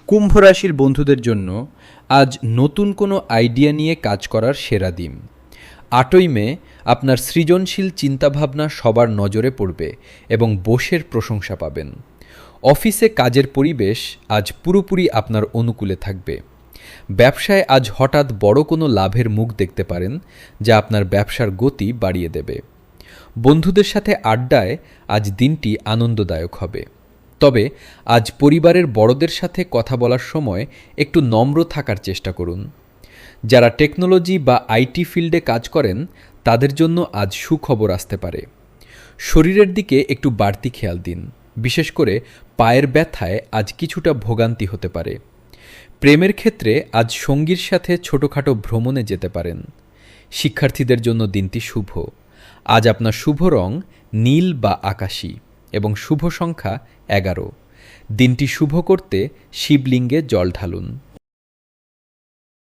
কুম্ভ রাশির বন্ধুদের জন্য আজ নতুন কোনো আইডিয়া নিয়ে কাজ করার সেরা দিন। ৮ই মে আপনার সৃজনশীল চিন্তাভাবনা সবার নজরে পড়বে এবং বসের প্রশংসা পাবেন। অফিসে কাজের পরিবেশ আজ পুরোপুরি আপনার অনুকূলে থাকবে। ব্যবসায় আজ হঠাৎ বড় কোনো লাভের মুখ দেখতে পারেন, যা আপনার ব্যবসার গতি বাড়িয়ে দেবে। বন্ধুদের সাথে আড্ডায় আজ দিনটি আনন্দদায়ক হবে। তবে আজ পরিবারের বড়দের সাথে কথা বলার সময় একটু নম্র থাকার চেষ্টা করুন। যারা টেকনোলজি বা আইটি ফিল্ডে কাজ করেন তাদের জন্য আজ সুখবর আসতে পারে। শরীরের দিকে একটু বাড়তি খেয়াল দিন, বিশেষ করে পায়ের ব্যথায় আজ কিছুটা ভোগান্তি হতে পারে। প্রেমের ক্ষেত্রে আজ সঙ্গীর সাথে ছোটোখাটো ভ্রমণে যেতে পারেন। শিক্ষার্থীদের জন্য দিনটি শুভ। আজ আপনার শুভ রং নীল বা আকাশী এবং শুভ সংখ্যা 11। দিনটি শুভ করতে শিবলিঙ্গে জল ঢালুন।